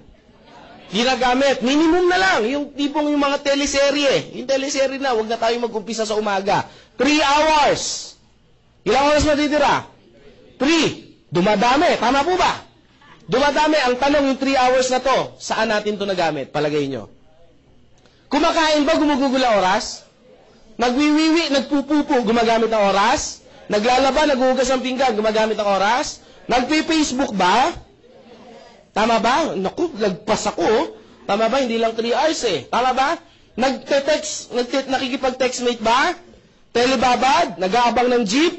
Ginagamit. Minimum na lang. Yung tipong yung mga teleserye. Yung teleserye na, huwag na tayo mag-umpisa sa umaga. 3 hours. Ilang oras na titira? 3. Dumadami. Tama po ba? Dumadami. Ang tanong, yung 3 hours na to, saan natin to nagamit? Palagay nyo. Kumakain ba, gumugugula oras? Nagwiwiwi, nagpupupo, gumagamit ng oras? Naglalaba, naghuhugas ng pinggan, gumagamit ng oras? Nagpi-Facebook ba? Tama ba? Naku, lagpas ako. Tama ba? Hindi lang 3 hours eh. Tama ba? Nakikipag-textmate ba? Telebabad? Nag-aabang ng jeep?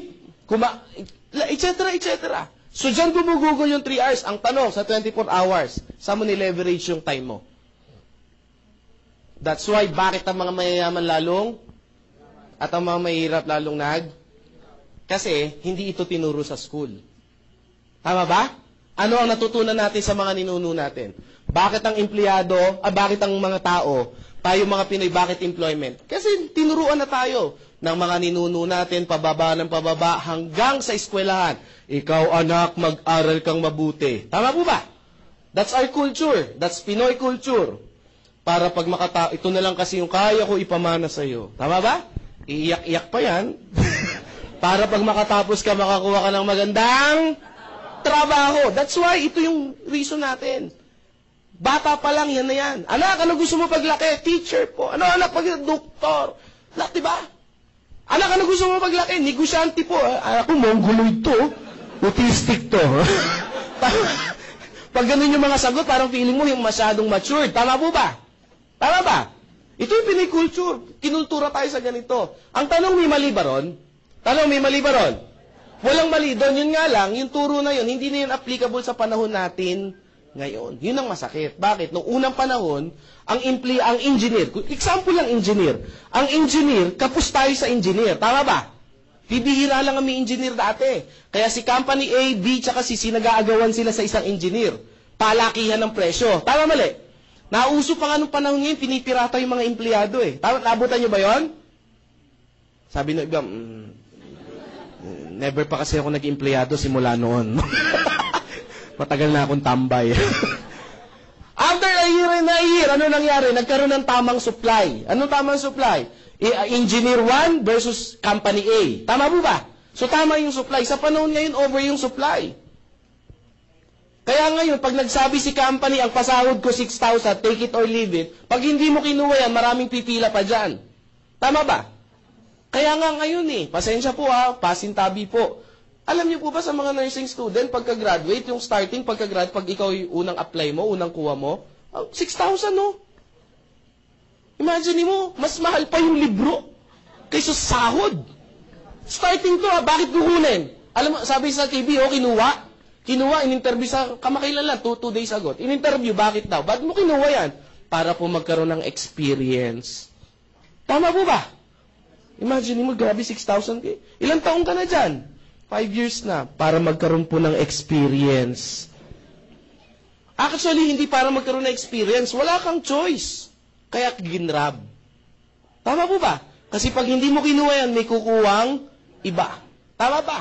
etc. So, dyan gumugugol yung 3 hours. Ang tanong, sa 24 hours, saan mo ni-leverage yung time mo? That's why, bakit ang mga mayayaman lalong at ang mga mahirap lalong Kasi, hindi ito tinuro sa school. Tama ba? Ano ang natutunan natin sa mga ninuno natin? Bakit ang empleyado, bakit ang mga tao, tayo mga Pinoy, bakit employment? Kasi tinuruan na tayo. ng mga ninuno natin, pababa ng pababa, hanggang sa eskwelahan. Ikaw, anak, mag-aral kang mabuti. Tama po ba? That's our culture. That's Pinoy culture. Para pag ito na lang kasi yung kaya ko ipamana sa'yo. Tama ba? Iiyak-iyak pa yan. Para pag makatapos ka, makakuha ka ng magandang trabaho. That's why, ito yung reason natin. Bata pa lang, yan na yan. Anak, ano gusto mo paglaki? Teacher po. Ano, anak, doktor? Anak, diba? Anak, ano gusto mo paglaki? Negosyante po. Ako, mongoloid to. Autistic to. Pag ganun yung mga sagot, parang feeling mo yung masyadong matured. Tama po ba? Tama ba? Ito yung Pinoy culture. Kinultura tayo sa ganito. Ang tanong, may mali ba ron? Tanong, may mali ba ron? Walang mali doon. Yun nga lang, yung turo na yun, hindi na yun applicable sa panahon natin ngayon. Yun ang masakit. Bakit? Noong unang panahon, ang engineer, example lang engineer, ang engineer, kapos tayo sa engineer. Tama ba? Bibihira lang ang may engineer dati. Kaya si company A, B, tsaka C, nag-aagawan sila sa isang engineer. Palakihan ng presyo. Tama mali? Nauso pa nga nung panahon ngayon, pinipirata yung mga empleyado eh. Tama, nabutan nyo ba yon? Sabi ng iba, never pa kasi ako nag-empleyado simula noon. Matagal na akong tambay. After a year, ano nangyari? Nagkaroon ng tamang supply. Anong tamang supply? Engineer 1 versus company A. Tama po ba? So tama yung supply. Sa panahon ngayon, over yung supply. Kaya ngayon, pag nagsabi si company, ang pasahod ko 6,000, take it or leave it, pag hindi mo kinuha yan, maraming pipila pa dyan. Tama ba? Kaya nga ngayon pasensya po pasintabi po. Alam niyo po ba sa mga nursing student, pagka-graduate, yung starting pagka-graduate, pag ikaw yung unang apply mo, unang kuha mo, 6,000 no? Imagine mo, mas mahal pa yung libro kaysa sahod. Starting to bakit kukunin? Alam mo, sabi sa TV, kinuha, in-interview sa kamakailan lang, 2 days ago. In-interview, bakit daw? Bakit mo kinuha yan? Para po magkaroon ng experience. Tama po ba? Imagine mo, grabe 6,000. Ilang taong ka na dyan? 5 years na. Para magkaroon po ng experience. Actually, hindi para magkaroon ng experience. Wala kang choice. Kaya ginrab. Tama po ba? Kasi pag hindi mo kinuha yan, may kukuwang iba. Tama ba?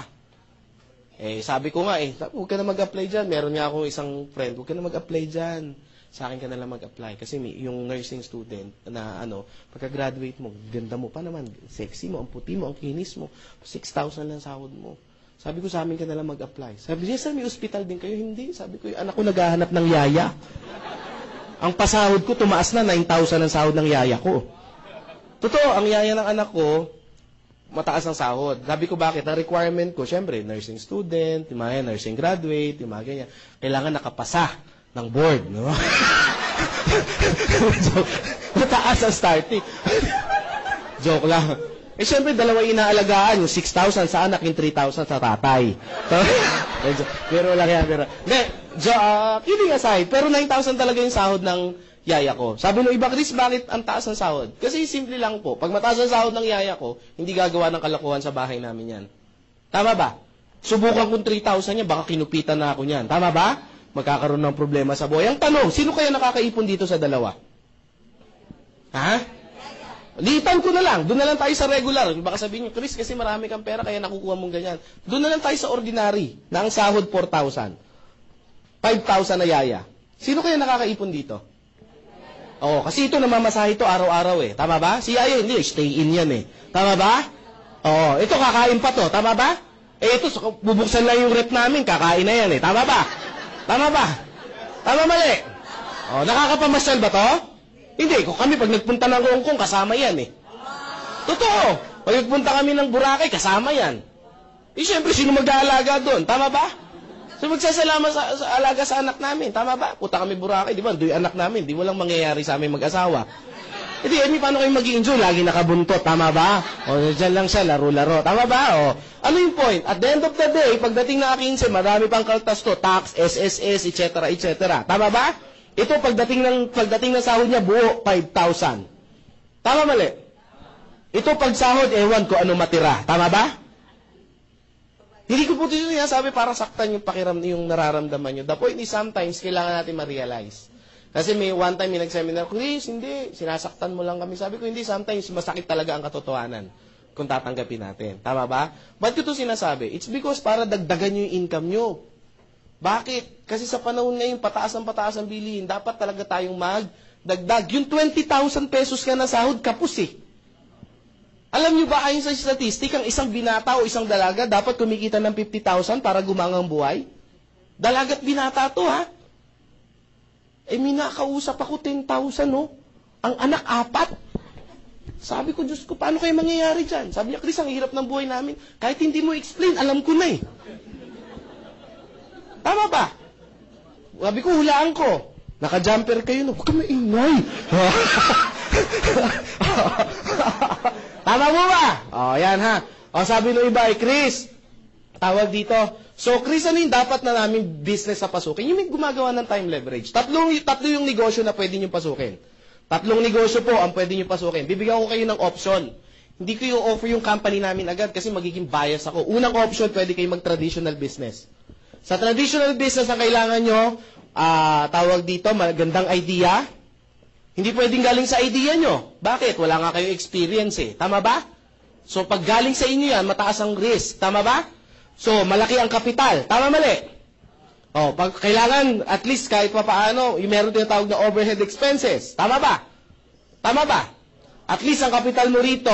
Sabi ko nga huwag ka na mag-apply dyan. Meron nga akong isang friend, huwag ka na mag-apply dyan. Sa akin ka na lang mag-apply. Kasi yung nursing student na pagka-graduate mo, ganda mo pa naman, sexy mo, ang puti mo, ang kinis mo, 6,000 lang sahod mo. Sabi ko sa amin ka na lang mag-apply. Sabi niya, sir, may hospital din kayo? Hindi. Sabi ko, anak ko naghahanap ng yaya. Ang pasahod ko, tumaas na 9,000 ang sahod ng yaya ko. Totoo, ang yaya ng anak ko, mataas ang sahod. Sabi ko, bakit? Ang requirement ko, syempre, nursing student, yung mga nursing graduate, yung mga ganyan. Kailangan nakapasa ng board, no? So, mataas ang starting. Joke lang. Syempre, dalawa inaalagaan, yung 6,000 sa anak, yung 3,000 sa tatay. Pero lang yan, pero. Kidding aside, pero 9,000 talaga yung sahod ng yaya ko. Sabi nung iba, Chris, bakit ang taas ng sahod? Kasi simple lang po. Pag mataas ang sahod ng yaya ko, hindi gagawa ng kalokohan sa bahay namin yan. Tama ba? Subukan kong 3,000 niya, baka kinupitan na ako niyan. Tama ba? Magkakaroon ng problema sa buhay. Ang tanong, sino kaya nakakaipon dito sa dalawa? Ha? Litan ko na lang. Doon na lang tayo sa regular. Baka sabihin niyo, Chris, kasi marami kang pera, kaya nakukuha mong ganyan. Doon na lang tayo sa ordinary, na ang sahod 4,000. 5,000 na yaya. Sino kaya nakakaipon dito? Kasi ito namamasahe ito araw-araw Tama ba? Si Yaya hindi, stay in yan Tama ba? Ito kakain pa to. Tama ba? Ito, bubuksan lang yung rep namin, kakain na yan Tama ba? Tama ba? Tama mali? Nakakapamasyal ba to? Hindi, kami pag nagpunta ng Hong Kong, kasama yan Totoo. Pag nagpunta kami ng Boracay, kasama yan. Siyempre, sino mag-aalaga doon? Tama ba? So magsasalamat sa alaga sa anak namin. Tama ba? Punta kami Boracay, di ba? Do'y anak namin. Di walang mangyayari sa aming mag-asawa. Paano kayo mag-i-enjoy? Lagi nakabuntot. Tama ba? Dyan lang siya, laro-laro. Tama ba? Ano yung point? At the end of the day, pagdating na 15, marami pang kaltas to. Tax, SSS, etc., etc. Tama ba? Ito, pagdating ng sahod niya, buo, 5,000. Tama mali? Ito, pag sahod, ewan ko ano matira. Tama ba? Hindi ko po ito sabi para saktan yung nararamdaman nyo. The point is sometimes kailangan natin ma-realize. Kasi one time may nag-seminar, Chris, hindi, sinasaktan mo lang kami. Sabi ko, hindi, sometimes masakit talaga ang katotohanan. kung tatanggapin natin. Tama ba? Ba't ko ito sinasabi? It's because para dagdagan nyo yung income nyo. Bakit? Kasi sa panahon ngayon, pataas ang bilihin, dapat talaga tayong magdagdag. Yung 20,000 pesos ka na sahod, kapus eh. Alam nyo ba, ayon sa statistic, ang isang binata o isang dalaga dapat kumikita ng 50,000 para gumangang buhay? Dalaga't binata to, ha? Eh, may nakausap ako 10,000, no? Ang anak, 4. Sabi ko, Diyos ko, paano kayo mangyayari dyan? Sabi niya, Chris, ang hirap ng buhay namin. Kahit hindi mo explain, alam ko na eh. Tama ba? Sabi ko, hulaan ko. Naka-jumper kayo, no? Huwag ka maingay. Tama mo ba? O, yan ha. O, sabi ng iba, Chris, tawag dito. So, Chris, ano yung dapat na namin business sa pasukin? Yung may gumagawa ng time leverage. Tatlo yung negosyo na pwede nyo pasukin. 3 negosyo po ang pwede nyo pasukin. Bibigyan ko kayo ng option. Hindi ko yung offer yung company namin agad kasi magiging bias ako. Unang option, pwede kayo mag-traditional business. Sa traditional business, ang kailangan nyo, tawag dito, magandang idea. Hindi pwedeng galing sa idea nyo. Bakit? Wala nga kayong experience eh. Tama ba? So, pag galing sa inyo yan, mataas ang risk. Tama ba? So, malaki ang kapital. Tama mali? O, pag kailangan, at least kahit pa paano, yung meron din tawag na overhead expenses. Tama ba? Tama ba? At least ang kapital mo rito,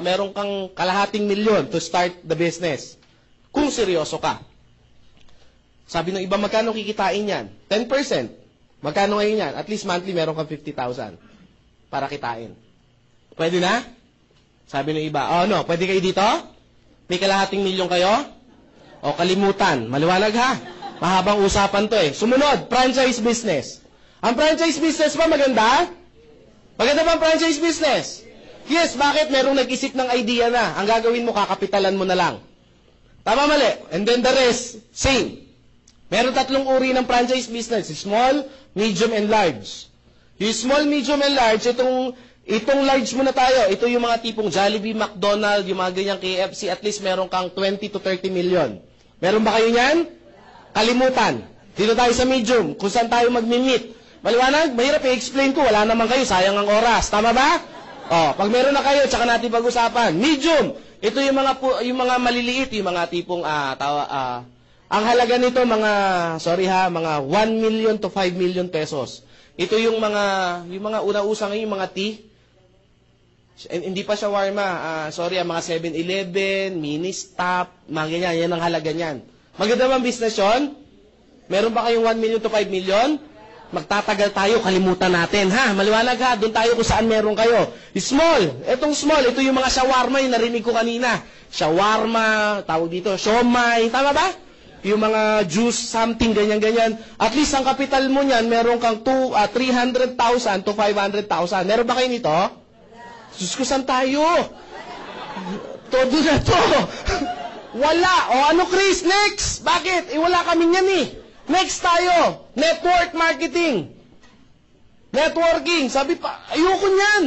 meron kang $250,000 to start the business. Kung seryoso ka. Sabi ng iba, magkano kikitain yan? 10%. Magkano ngayon yan? At least monthly meron kang 50,000 para kitain. Pwede na? Sabi ng iba, no, pwede kayo dito? May $250,000 kayo? O, kalimutan. Maliwanag ha? Mahabang usapan to eh. Sumunod, franchise business. Ang franchise business ba maganda? Maganda ba ang franchise business? Yes, bakit? Merong nag-isip ng idea na. Ang gagawin mo, kakapitalan mo na lang. Tama mali? And then the rest, same. Meron 3 uri ng franchise business. Small, medium, and large. Yung small, medium, and large, itong large muna tayo. Ito yung mga tipong Jollibee, McDonald's, yung mga ganyang KFC, at least meron kang 20 to 30 million. Meron ba kayo yan? Kalimutan. Dito tayo sa medium, kung saan tayo mag-meet. Maliwanag? Mahirap i-explain ko. Wala naman kayo, sayang ang oras. Tama ba? O, pag meron na kayo, tsaka natin pag-usapan. Medium. Ito yung mga maliliit, yung mga tipong, ang halaga nito, mga 1 million to 5 million pesos. Ito yung mga una-usang yung mga tea. Hindi pa shawarma, mga 7-Eleven, mini-stop, mga ganyan, yan ang halaga niyan. Maganda bang business yun? Meron ba kayong 1 million to 5 million? Magtatagal tayo, kalimutan natin, ha? Maliwanag ha, doon tayo kung saan meron kayo. Small, etong small, ito yung mga shawarma, yung narinig ko kanina. Shawarma, tawag dito, siomay, tama ba? Yung mga juice, something, ganyan-ganyan. At least ang kapital mo niyan, meron kang 300,000 to 500,000. Meron ba kayo nito? Diyos ko, saan tayo? Todo na to. Wala. O ano, Chris? Next. Bakit? Wala kami yan eh. Next tayo. Network marketing. Networking. Sabi pa, ayoko niyan.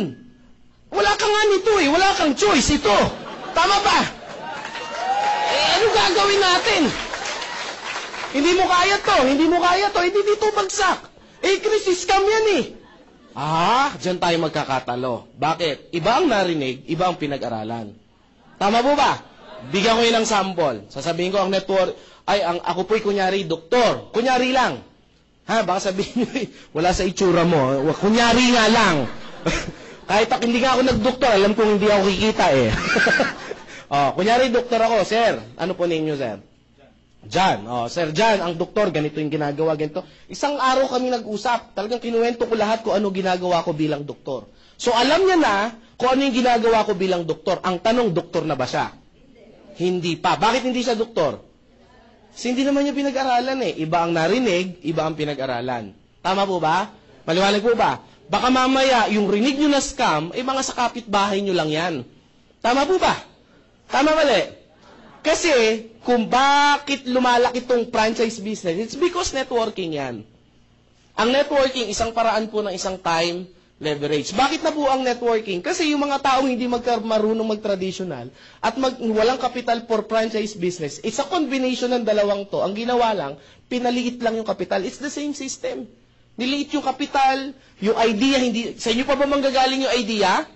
Wala ka nga nito eh. Wala kang choice ito. Tama ba? Ano gagawin natin? Hindi mo kaya to. Hindi dito bagsak. Chris, scam yan eh. Diyan tayo magkakatalo. Bakit? Iba ang narinig, iba ang pinag-aralan. Tama po ba? Bigyan ko yun ng sample. Sasabihin ko ang network, ako po'y kunyari doktor. Kunyari lang. Baka sabihin nyo, wala sa itsura mo. Kunyari nga lang. Kahit hindi nga ako nagdoktor, alam kong hindi ako kikita eh. Kunyari doktor ako, sir. Ano po name nyo, sir? John. Sir John, ang doktor, ganito yung ginagawa, ganito. Isang araw kami nag-usap. Talagang kinuwento ko lahat kung ano ginagawa ko bilang doktor. So alam niya na kung ano yung ginagawa ko bilang doktor. Ang tanong, doktor na ba siya? Hindi pa. Bakit hindi siya doktor? Kasi hindi naman niya pinag-aralan eh. Iba ang narinig, iba ang pinag-aralan. Tama po ba? Maliwanag po ba? Baka mamaya, yung rinig nyo na scam, mga sa kapitbahay nyo lang yan. Tama po ba? Tama mali? Kasi, kung bakit lumalaki itong franchise business, it's because networking yan. Ang networking, isang paraan po ng isang time leverage. Bakit na po ang networking? Kasi yung mga taong hindi marunong mag-traditional at walang capital for franchise business, it's a combination ng dalawang to. Ang ginawa lang, pinaliit lang yung capital. It's the same system. Niliit yung capital, yung idea, sa inyo pa ba manggagaling yung idea?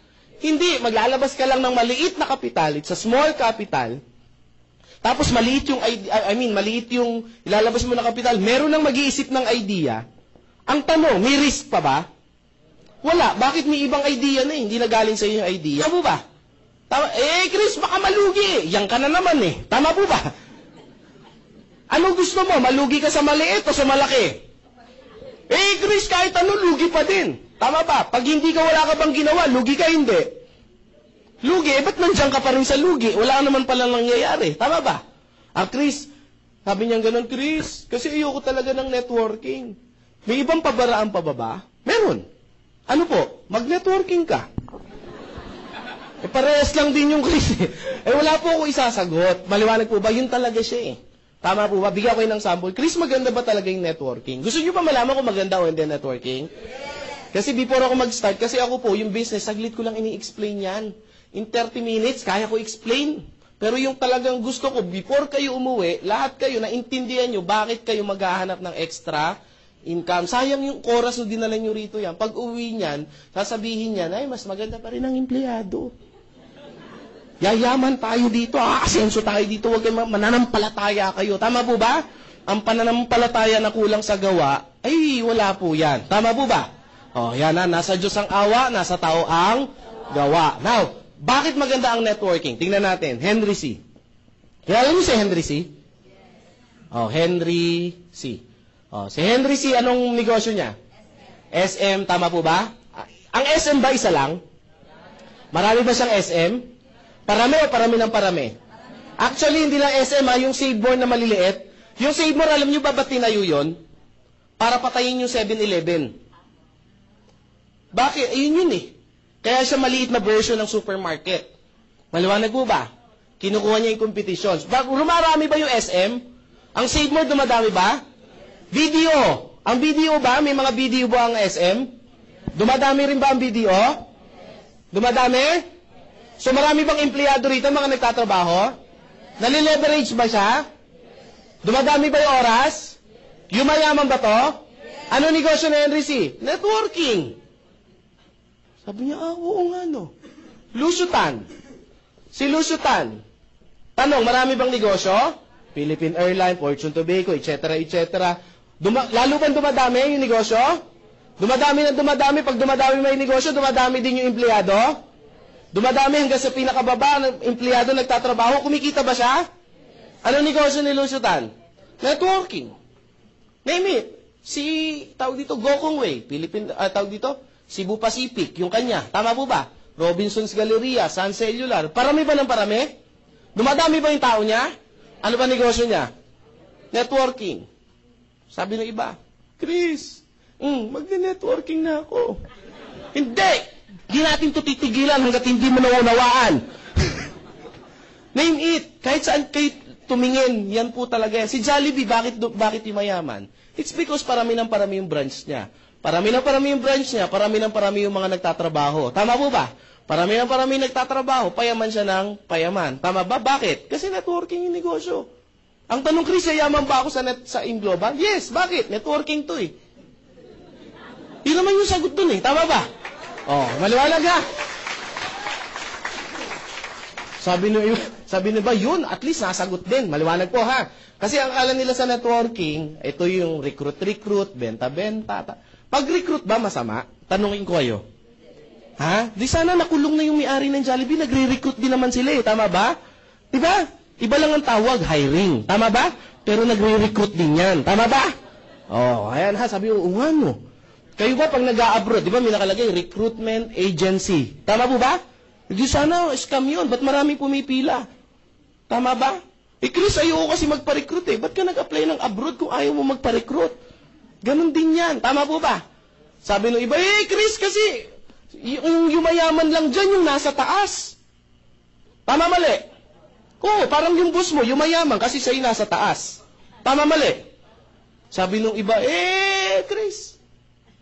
Hindi, maglalabas ka lang ng maliit na kapital, it's a small capital, tapos maliit yung, maliit yung ilalabas mo na kapital, meron nang mag-iisip ng idea. Ang tanong, may risk pa ba? Wala. Bakit may ibang idea na eh? Hindi na galing sa iyo yung idea. Tama po ba? Tama, Chris, baka malugi eh. Yan ka na naman eh. Tama po ba? Anong gusto mo? Malugi ka sa maliit o sa malaki? Chris, kahit ano, lugi pa din. Tama ba? Pag hindi ka, wala ka bang ginawa, lugi ka hindi. Lugi, ba't nandiyan ka pa rin sa lugi? Wala naman pala nangyayari. Tama ba? Chris, sabi niya gano'n, Chris, kasi ayoko talaga ng networking. May ibang pabaraan pa ba? Meron. Ano po? Mag-networking ka. Parehas lang din yung Chris eh. Wala po ako isasagot. Maliwanag po ba? Yun talaga siya eh. Tama po ba? Bigyan ko kayo ng sample. Chris, maganda ba talaga yung networking? Gusto niyo pa malaman kung maganda o hindi networking? Kasi before ako mag-start, kasi ako po, yung business, saglit ko lang ini-explain yan. In 30 minutes, kaya ko explain. Pero yung talagang gusto ko, before kayo umuwi, lahat kayo, naintindihan nyo, bakit kayo maghahanap ng extra income. Sayang yung oras na dinala nyo rito yan. Pag uwi niyan, sasabihin niyan, ay, mas maganda pa rin ang empleyado. Yayaman tayo dito, asenso tayo dito, huwag kayo mananampalataya kayo. Tama po ba? Ang pananampalataya na kulang sa gawa, ay wala po yan. Tama po ba? Yan na, nasa Diyos ang awa, nasa tao ang gawa. Now, bakit maganda ang networking? Tingnan natin, Henry C. Kilala niyo si Henry C? Henry C. Si Henry C, anong negosyo niya? SM, tama po ba? Ang SM ba isa lang? Marami ba siyang SM? Parami o parami ng parami? Actually, hindi lang SM yung Save-More na maliliit. Yung Save-More, alam niyo ba ba't tinayo yun? Para patayin yung 7-Eleven. Bakit? Ayun yun eh. Kaya siya maliit na version ng supermarket. Maliwanag po ba? Kinukuha niya yung competitions. Lumarami ba yung SM? Ang Save-More dumadami ba? Video. Ang video ba? May mga video ba ang SM? Dumadami rin ba ang video? Dumadami? So marami bang empleyado rito, mga nagtatrabaho? Nalileverage ba siya? Dumadami ba yung oras? Yumayaman ba to? Ano negosyo na Henry C? Networking. Sabi niya, oo nga no. Lusutan. Si Lusutan. Tanong, marami bang negosyo? Philippine Airlines, Fortune Tobacco, etc., etc. Lalo bang dumadami yung negosyo? Dumadami na dumadami. Pag dumadami may negosyo, dumadami din yung empleyado? Dumadami hanggang sa pinakababa ng empleyado nagtatrabaho. Kumikita ba siya? Ano negosyo ni Lusutan? Networking. Name it. Tawag dito, Gokong Way. Tawag dito, Cebu Pacific, yung kanya. Tama po ba? Robinson's Galleria, Sun Cellular. Parami ba ng parami? Dumadami ba yung tao niya? Ano ba negosyo niya? Networking. Sabi ng iba, Chris, magne-networking na ako. Hindi! Di natin ito titigilan hanggat hindi mo naunawaan. Name it. Kahit saan kayo tumingin, yan po talaga yan. Si Jollibee, bakit yung mayaman? It's because parami ng parami yung branch niya. Parami ng parami yung branch niya, parami ng parami yung mga nagtatrabaho. Tama po ba? Parami ng parami nagtatrabaho, payaman siya ng payaman. Tama ba? Bakit? Kasi networking yung negosyo. Ang tanong, Chris, yayaman ba ako sa Inglobal? Yes, bakit? Networking to eh. Yun naman yung sagot dun eh. Tama ba? Maliwanag ha? Sabi nyo ba, yun, at least nasagot din. Maliwanag po ha? Kasi ang akala nila sa networking, ito yung recruit, benta-benta. Pag-recruit ba masama? Tanungin ko kayo. Ha? Di sana nakulong na yung may-ari ng Jollibee, nagre-recruit din naman sila eh. Tama ba? Diba? Iba lang ang tawag, hiring. Tama ba? Pero nagre-recruit din yan. Tama ba? Ayan ha, sabi ko, no. Kayo ba pag nag-a-abroad, di ba may nakalagay, recruitment agency. Tama po ba? Di sana, scam yun. Ba't marami pumipila? Tama ba? Chris, ayoko kasi magpa-recruit eh. Ba't ka nag-apply ng abroad kung ayaw mo magpa-recruit? Ganon din yan. Tama po ba? Sabi nung iba, Chris, kasi yung yumayaman lang dyan, yung nasa taas. Tama mali? Parang yung boss mo, yumayaman kasi sa'yo nasa taas. Tama mali? Sabi nung iba, Chris,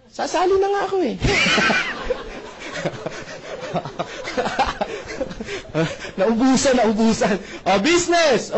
sasali na nga ako eh. Naubusan. Business!